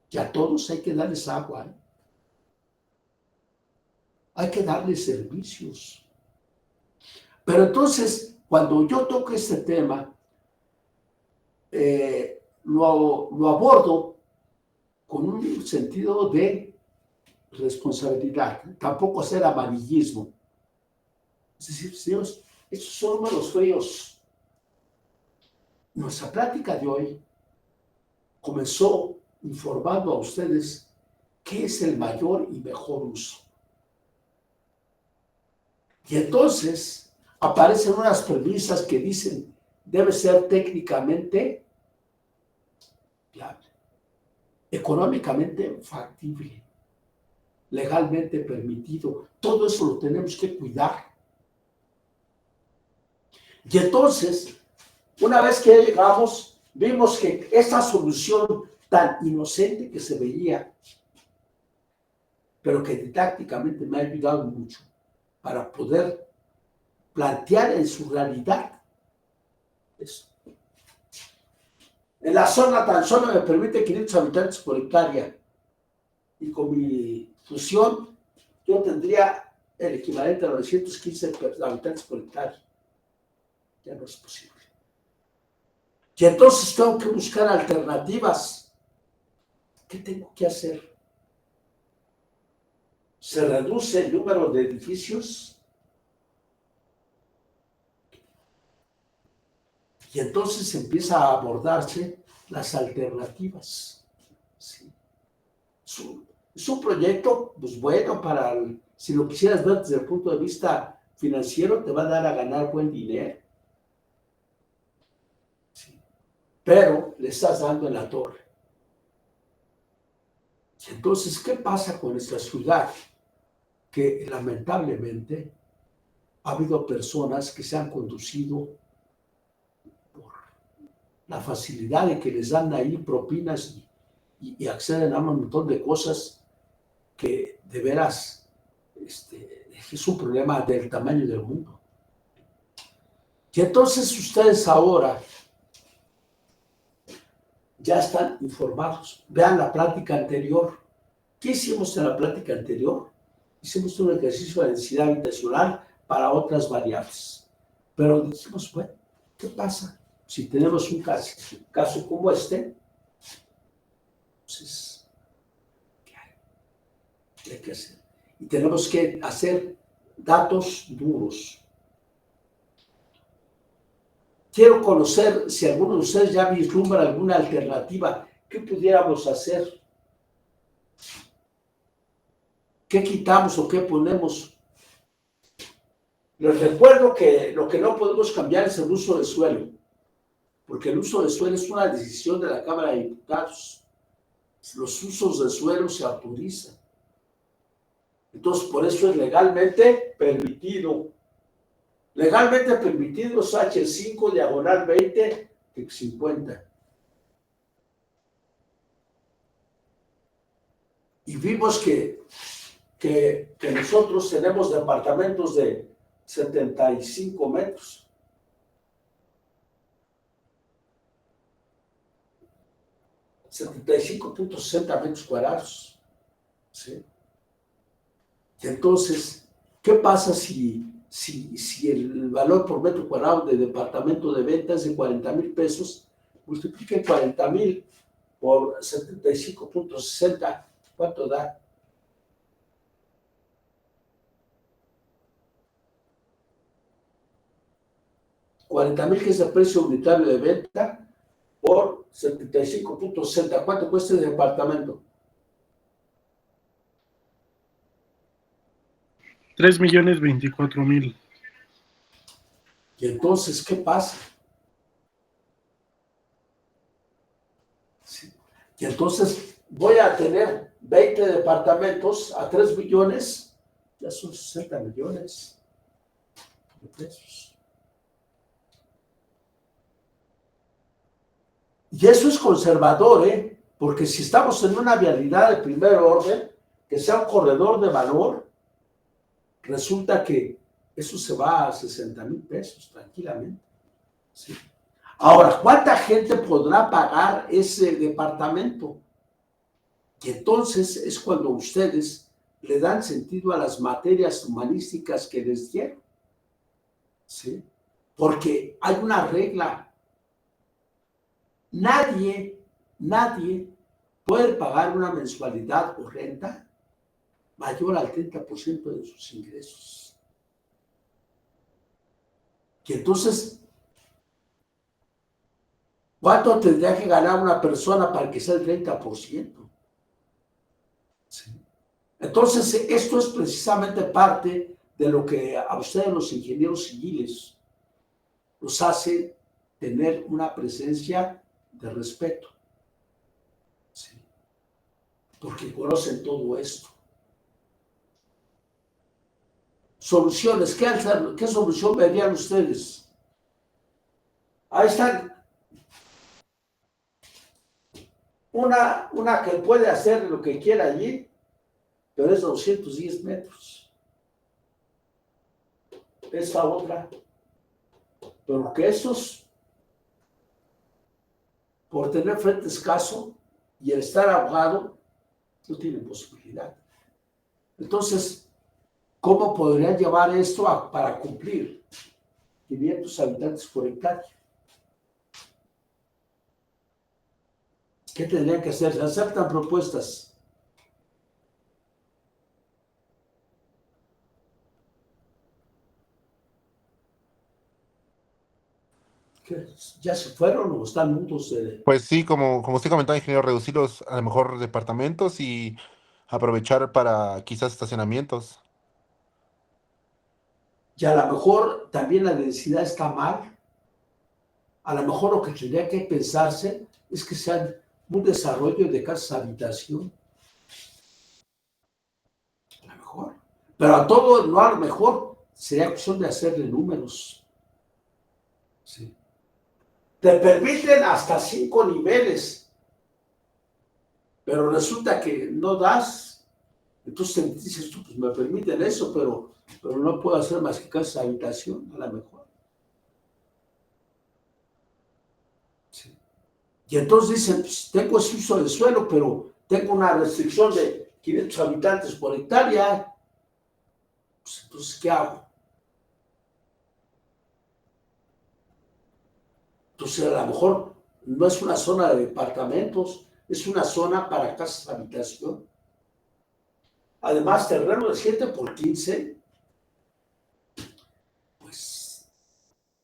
Y a todos hay que darles agua, ¿eh? Hay que darles servicios. Pero entonces, cuando yo toco este tema, lo abordo con un sentido de responsabilidad, tampoco hacer amarillismo. Es decir, señores, Estos son números fríos. Nuestra plática de hoy comenzó informando a ustedes qué es el mayor y mejor uso. Y entonces aparecen unas premisas que dicen debe ser técnicamente viable, económicamente factible, legalmente permitido. Todo eso lo tenemos que cuidar. Y entonces, una vez que llegamos, vimos que esta solución tan inocente que se veía, pero que didácticamente me ha ayudado mucho para poder plantear en su realidad eso. En la zona tan solo me permite 500 habitantes por hectárea, y con mi fusión yo tendría el equivalente a 915 habitantes por hectárea. Ya no es posible. Y entonces tengo que buscar alternativas. ¿Qué tengo que hacer? ¿Se reduce el número de edificios? Y entonces empieza a abordarse las alternativas. ¿Sí? Es un proyecto, pues bueno, si lo quisieras ver desde el punto de vista financiero, te va a dar a ganar buen dinero. ¿Sí? Pero le estás dando en la torre. Y entonces, ¿qué pasa con esta ciudad? Que lamentablemente ha habido personas que se han conducido por la facilidad de que les dan ahí propinas y acceden a un montón de cosas que de veras es un problema del tamaño del mundo. Y entonces ustedes ahora ya están informados. Vean la plática anterior. ¿Qué hicimos en la plática anterior? Hicimos un ejercicio de densidad habitacional para otras variables. Pero dijimos, bueno, ¿qué pasa si tenemos un caso como este? Entonces, ¿qué hay? ¿Qué hay que hacer? Y tenemos que hacer datos duros. Quiero conocer si alguno de ustedes ya vislumbra alguna alternativa. ¿Qué pudiéramos hacer? ¿Qué quitamos o qué ponemos? Les recuerdo que lo que no podemos cambiar es el uso del suelo, porque el uso del suelo es una decisión de la Cámara de Diputados. Los usos del suelo se autorizan. Entonces, por eso es legalmente permitido. Legalmente permitido es H5 diagonal 20 50. Y vimos que nosotros tenemos departamentos de 75 metros. $75.60 metros cuadrados. ¿Sí? Y entonces, ¿qué pasa si el valor por metro cuadrado de departamento de venta es de 40,000 pesos? Multipliquen 40,000 por 75.60, ¿cuánto da? $40,000, que es el precio unitario de venta, por 75.60. ¿Cuánto cuesta el departamento? 3,024,000. Y entonces, ¿qué pasa? Sí. Y entonces voy a tener 20 departamentos a 3 millones, ya son 60 millones de pesos. Y eso es conservador, porque si estamos en una vialidad de primer orden, que sea un corredor de valor, resulta que eso se va a 60,000 pesos tranquilamente. ¿Sí? Ahora, ¿cuánta gente podrá pagar ese departamento? Y entonces es cuando ustedes le dan sentido a las materias humanísticas que les dieron. ¿Sí? Porque hay una regla. Nadie puede pagar una mensualidad o renta mayor al 30% de sus ingresos. Y entonces, ¿cuánto tendría que ganar una persona para que sea el 30%? ¿Sí? Entonces, esto es precisamente parte de lo que a ustedes los ingenieros civiles los hace tener una presencia de respeto. ¿Sí? Porque conocen todo esto. Soluciones, ¿qué solución verían ustedes? Ahí están. Una que puede hacer lo que quiera allí, pero es 210 metros. Esa otra. Pero que esos, por tener frente escaso y el estar ahogado, no tienen posibilidad. Entonces, ¿cómo podrían llevar esto para cumplir 500 habitantes por hectárea? ¿Qué tendrían que hacer? ¿Se aceptan propuestas? ¿Qué? ¿Ya se fueron o están mudos? Pues sí, como usted comentaba, ingeniero, reducir los a lo mejor departamentos y aprovechar para quizás estacionamientos. Y a lo mejor también la densidad está mal. A lo mejor lo que tendría que pensarse es que sean un desarrollo de casas habitación. A lo mejor. Pero a todo, no a lo mejor, sería cuestión de hacerle números. Sí. Te permiten hasta 5 niveles, pero resulta que no das. Entonces dices tú, pues me permiten eso, pero no puedo hacer más que casas habitación, a lo mejor. Sí. Y entonces dicen, pues tengo ese uso de suelo, pero tengo una restricción de 500 habitantes por hectárea. Pues entonces, ¿qué hago? Entonces, a lo mejor no es una zona de departamentos, es una zona para casas habitación. Además, terreno de 7 por 15, pues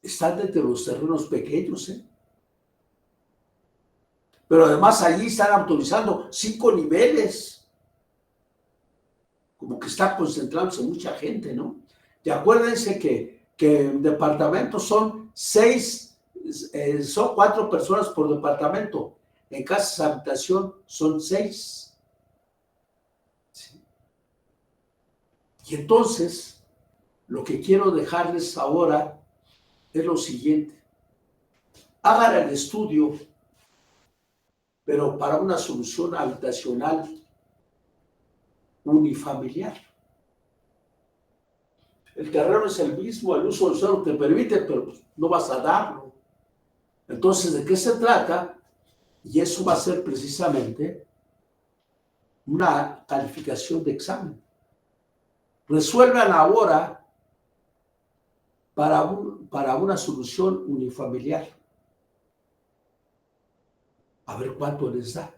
están entre los terrenos pequeños, ¿eh? Pero además allí están autorizando 5 niveles. Como que está concentrándose mucha gente, ¿no? Y acuérdense que en departamentos son 4 personas por departamento. En casas de habitación son 6. ¿Sí? Y entonces, lo que quiero dejarles ahora es lo siguiente. Hagan el estudio, pero para una solución habitacional unifamiliar. El terreno es el mismo, el uso del suelo te permite, pero no vas a darlo. Entonces, ¿de qué se trata? Y eso va a ser precisamente una calificación de examen. Resuelvan ahora para una solución unifamiliar. A ver cuánto les da.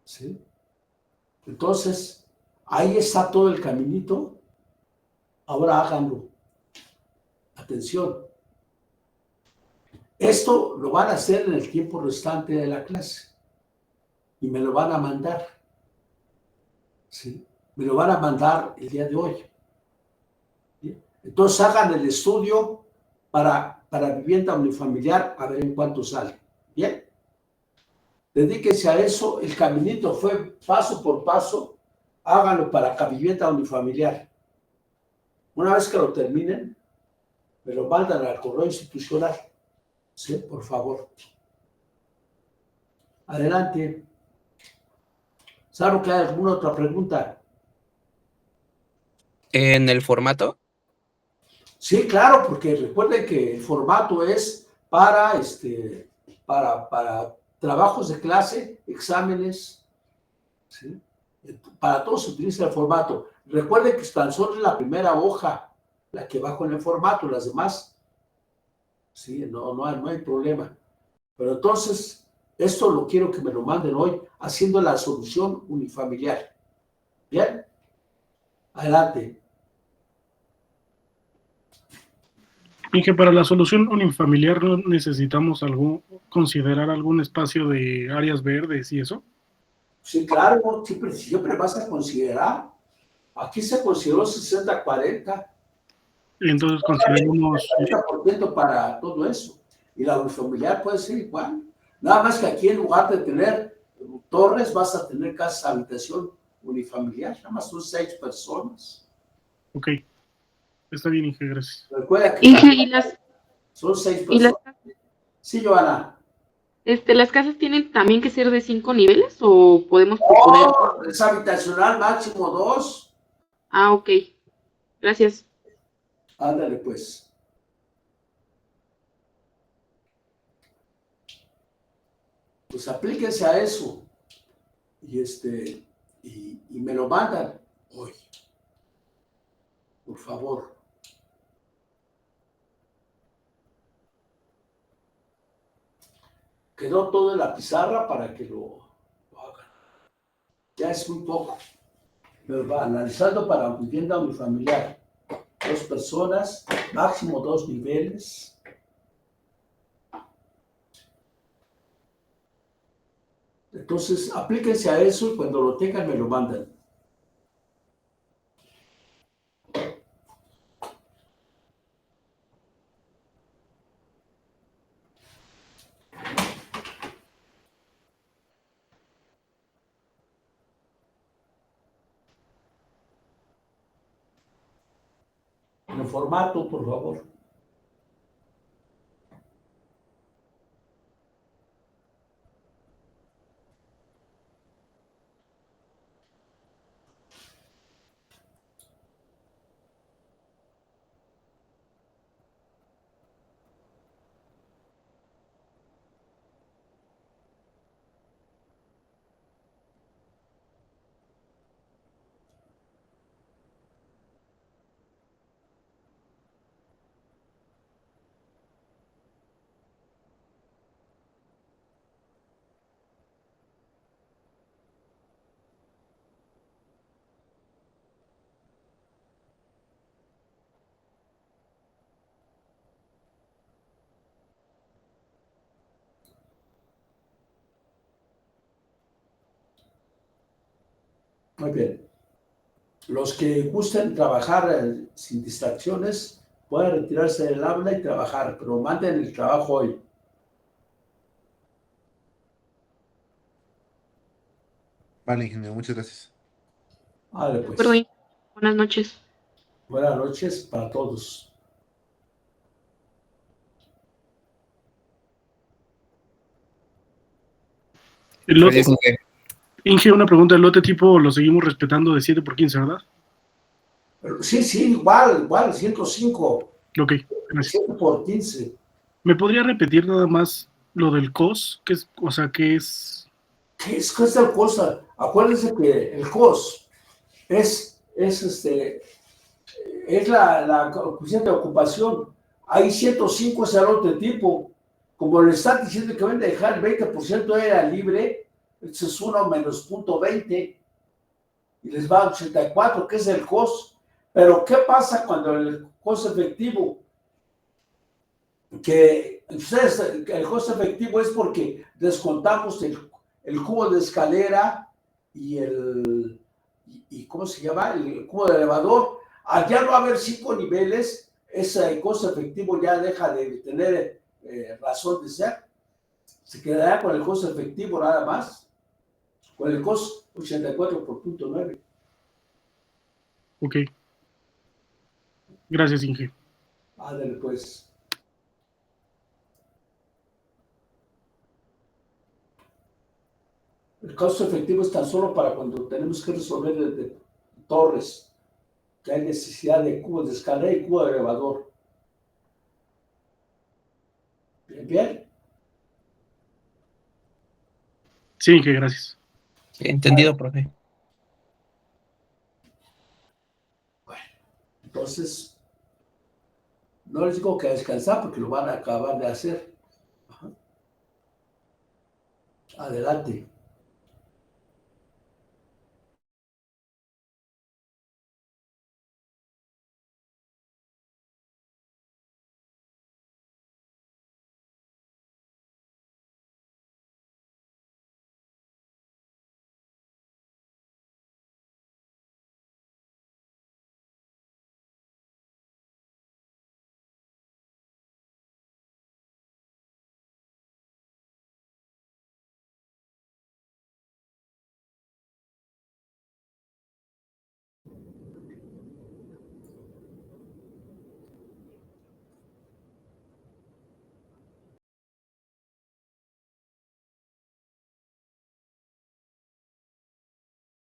¿Sí? Entonces, ahí está todo el caminito. Ahora háganlo. Atención. Esto lo van a hacer en el tiempo restante de la clase. Y me lo van a mandar. ¿Sí? Me lo van a mandar el día de hoy. ¿Sí? Entonces hagan el estudio para vivienda unifamiliar a ver en cuánto sale. ¿Bien? Dedíquense a eso. El caminito fue paso por paso. Háganlo para vivienda unifamiliar. Una vez que lo terminen, me lo mandan al correo institucional. Sí, por favor. Adelante. ¿Saben que hay alguna otra pregunta? ¿En el formato? Sí, claro, porque recuerden que el formato es para trabajos de clase, exámenes, ¿sí? Para todos se utiliza el formato. Recuerden que tan solo es la primera hoja la que va con el formato, las demás, sí, no hay problema. Pero entonces, esto lo quiero que me lo manden hoy, haciendo la solución unifamiliar. ¿Bien? Adelante. Inge, para la solución unifamiliar no necesitamos considerar algún espacio de áreas verdes y eso. Sí, claro, siempre vas a considerar. Aquí se consideró 60-40. Entonces consideramos 40% para todo eso. Y la unifamiliar puede ser igual. Nada más que aquí en lugar de tener torres, vas a tener casas habitación unifamiliar. Nada más son 6 personas. Ok, está bien, Inge, gracias. Recuerda que Inge, ¿y las, son 6 y las, personas. Sí, Joana. las casas tienen también que ser de 5 niveles o podemos proponer? Oh, es habitacional máximo 2. Ah, ok. Gracias. Ándale, pues. Pues aplíquense a eso. Y me lo mandan hoy. Por favor. Quedó todo en la pizarra para que lo hagan. Ya es muy poco. Pero va analizando para vivienda unifamiliar. 2 personas, máximo 2 niveles. Entonces, aplíquense a eso y cuando lo tengan me lo mandan. En formato, por favor. Muy bien. Los que gusten trabajar sin distracciones pueden retirarse del aula y trabajar, pero manden el trabajo hoy. Vale, ingeniero, muchas gracias. Vale, De acuerdo, pues. Inge. Buenas noches. Buenas noches para todos. El lote, Gracias, Inge. Inge, una pregunta, ¿el lote tipo lo seguimos respetando de 7 por 15, verdad? Sí, igual, 105. Ok, gracias. 7 por 15. ¿Me podría repetir nada más lo del COS? ¿Qué es, o sea, qué es? ¿Qué es tal cosa? Acuérdense que el COS es la coeficiente de ocupación. Ahí 105 es el lote tipo. Como le están diciendo que van a dejar el 20% era libre, eso es 1 menos 0.20 y les va a 84, que es el COS. Pero ¿qué pasa cuando el COS efectivo? Que ustedes, el costo efectivo es porque descontamos el cubo de escalera y ¿cómo se llama? El cubo de elevador. Al ya no haber 5 niveles, ese costo efectivo ya deja de tener razón de ser. Se quedará con el costo efectivo nada más, con el costo 84 por punto 9. Ok. Gracias, Inge. Ándale, pues. El costo efectivo es tan solo para cuando tenemos que resolver de torres, que hay necesidad de cubos de escalera y cubo de elevador. Bien, bien. Sí, Inge, gracias. Sí, entendido, profe. Bueno, entonces, no les digo que descansar porque lo van a acabar de hacer. Ajá. Adelante.